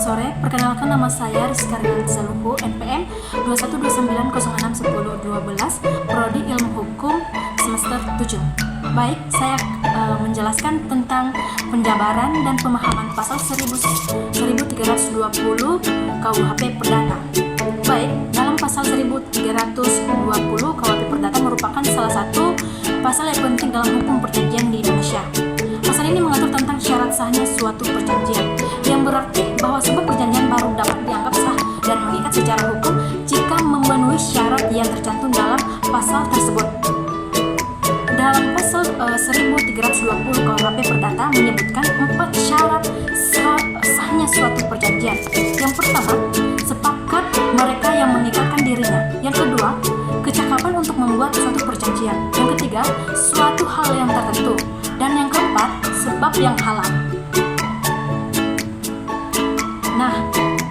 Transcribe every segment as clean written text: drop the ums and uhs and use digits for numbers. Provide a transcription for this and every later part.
sore, perkenalkan nama saya Rizka Rianti Saluhu, NPM 2129061012, Prodi Ilmu Hukum semester 7. Baik, saya menjelaskan tentang penjabaran dan pemahaman pasal 1320 KUHP Perdata. Baik, dalam pasal 1320 KUHP Perdata merupakan salah satu pasal yang penting dalam hukum perjanjian di Indonesia. Pasal ini mengatur tentang syarat sahnya suatu perjanjian, yang berarti bahwa sebuah perjanjian baru dapat dianggap sah dan mengikat secara hukum jika memenuhi syarat yang tercantum dalam pasal tersebut. Dalam pasal 1320 KUHP Perdata menyebutkan 4 syarat sahnya suatu perjanjian. Yang pertama, sepakat mereka yang mengikatkan dirinya. Yang kedua, kecakapan untuk membuat suatu perjanjian. Yang ketiga, suatu hal yang tertentu. Dan yang keempat, sebab yang halal. Nah,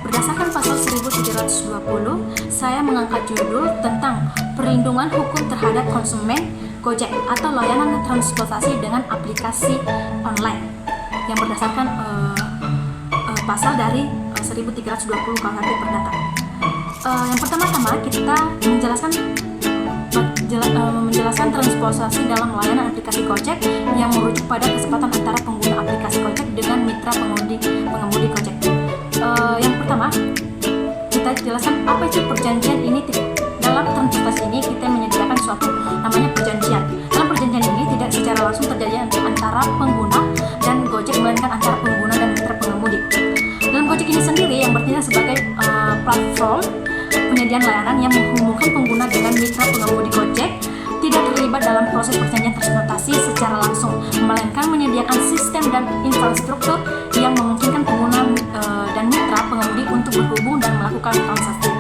berdasarkan pasal 1320, saya mengangkat judul tentang perlindungan hukum terhadap konsumen Gojek atau layanan transportasi dengan aplikasi online yang berdasarkan pasal dari 1320 KUHP Perdata. Yang pertama-tama kita menjelaskan transportasi dalam layanan aplikasi Gojek yang merujuk pada kesepakatan antara pengguna aplikasi Gojek dengan mitra pengemudi Gojek. Yang pertama, kita jelaskan apa itu perjanjian ini. Dalam transportasi ini kita menyediakan suatu namanya perjanjian. Dalam perjanjian ini tidak secara langsung terjadi antara pengguna dan Gojek, melainkan antara pengguna dan mitra pengemudi. Dalam Gojek ini sendiri yang bertindak sebagai platform penyediaan layanan yang menghubungkan pengguna dengan mitra pengemudi Gojek, tidak terlibat dalam proses perjanjian transportasi secara langsung, melainkan menyediakan sistem dan infrastruktur yang memungkinkan pengguna dan mitra pengemudi untuk berhubung dan melakukan transaksi.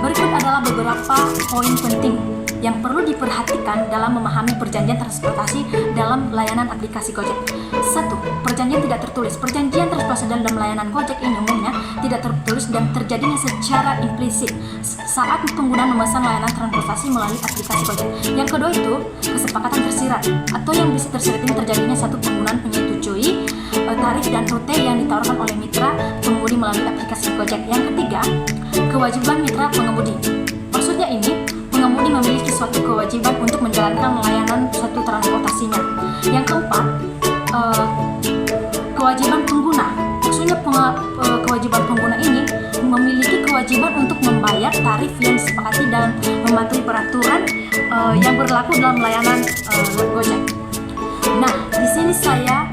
Berikut adalah beberapa poin penting yang perlu diperhatikan dalam memahami perjanjian transportasi dalam layanan aplikasi Gojek. 1. Perjanjian tidak tertulis. Perjanjian transportasi dalam layanan Gojek ini umumnya tidak tertulis dan terjadinya secara implisit saat pengguna memesan layanan transportasi melalui aplikasi Gojek. Yang kedua itu kesepakatan tersirat, atau yang bisa tersirat ini terjadinya satu penggunaan menyetujui tarif dan rute yang ditawarkan oleh mitra pengemudi melalui aplikasi Gojek. Yang ketiga, kewajiban mitra pengemudi. Maksudnya ini, pengemudi memiliki suatu kewajiban untuk menjalankan layanan suatu transportasinya. Yang keempat, kewajiban pengguna. Maksudnya kewajiban pengguna ini memiliki kewajiban untuk membayar tarif yang disepakati dan mematuhi peraturan yang berlaku dalam layanan Gojek. Nah, di sini saya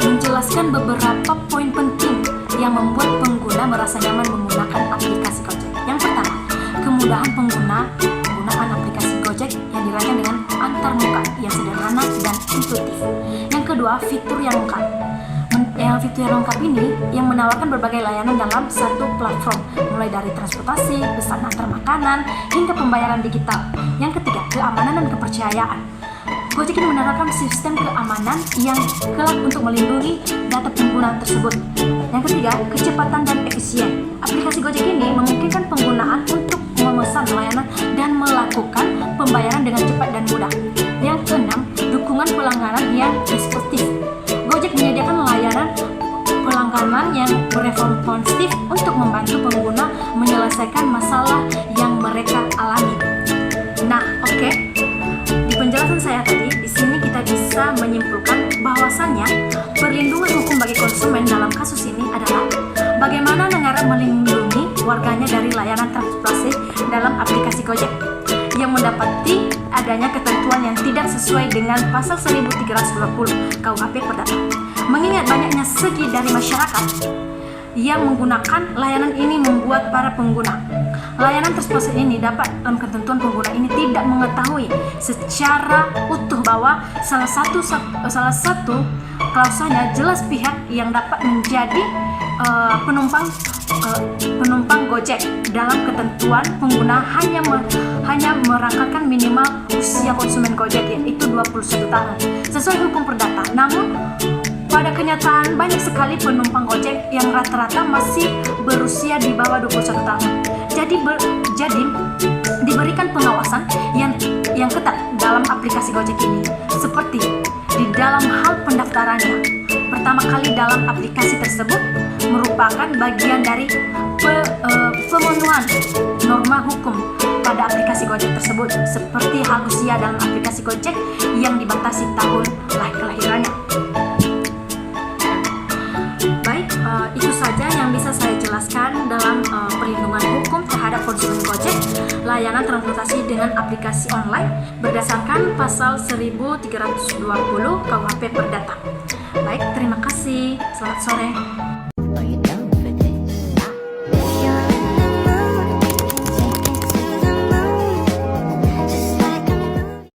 menjelaskan beberapa poin penting yang membuat pengguna merasa nyaman menggunakan aplikasi Gojek. Yang pertama, kemudahan penggunaan aplikasi Gojek yang dirancang dengan antarmuka yang sederhana dan intuitif. Yang kedua, fitur yang lengkap. Fitur yang lengkap ini yang menawarkan berbagai layanan dalam satu platform, mulai dari transportasi, pesan antar makanan, hingga pembayaran digital. Yang ketiga, keamanan dan kepercayaan. Gojek ini menerapkan sistem keamanan yang kelak untuk melindungi data pengguna tersebut. Yang ketiga, kecepatan dan efisien. Aplikasi Gojek ini memungkinkan penggunaan untuk memesan layanan dan melakukan pembayaran dengan cepat dan mudah. Yang keenam, dukungan pelanggaran yang responsif. Gojek menyediakan layanan pelanggaran yang responsif untuk membantu pengguna menyelesaikan masalah yang mereka alami. Nah, oke. Di penjelasan saya tadi, di sini kita bisa menyimpulkan bahwasannya perlindungan hukum bagi konsumen dalam kasus ini adalah bagaimana negara melindungi warganya dari layanan transportasi dalam aplikasi Gojek yang mendapati adanya ketentuan yang tidak sesuai dengan pasal 1320 KUHP Perdata. Mengingat banyaknya segi dari masyarakat yang menggunakan layanan ini membuat para pengguna layanan transportasi ini dapat dalam ketentuan pengguna ini tidak mengetahui secara utuh bahwa salah satu klausanya jelas pihak yang dapat menjadi penumpang Gojek dalam ketentuan pengguna hanya merangkalkan minimal usia konsumen Gojek yaitu 21 tahun sesuai hukum perdata. Namun pada kenyataan banyak sekali penumpang Gojek yang rata-rata masih berusia di bawah 21 tahun. Jadi diberikan pengawasan yang yang ketat dalam aplikasi Gojek ini, seperti di dalam hal pendaftarannya. Pertama kali dalam aplikasi tersebut merupakan bagian dari pemenuhan norma hukum pada aplikasi Gojek tersebut, seperti hal usia dalam aplikasi Gojek yang dibatasi tahun kelahirannya. Baik, itu saja yang bisa saya jelaskan dalam perlindungan hukum terhadap konsumen Gojek layanan transportasi dengan aplikasi online berdasarkan pasal 1320 KUHP Perdata. Baik, terima kasih. Selamat sore.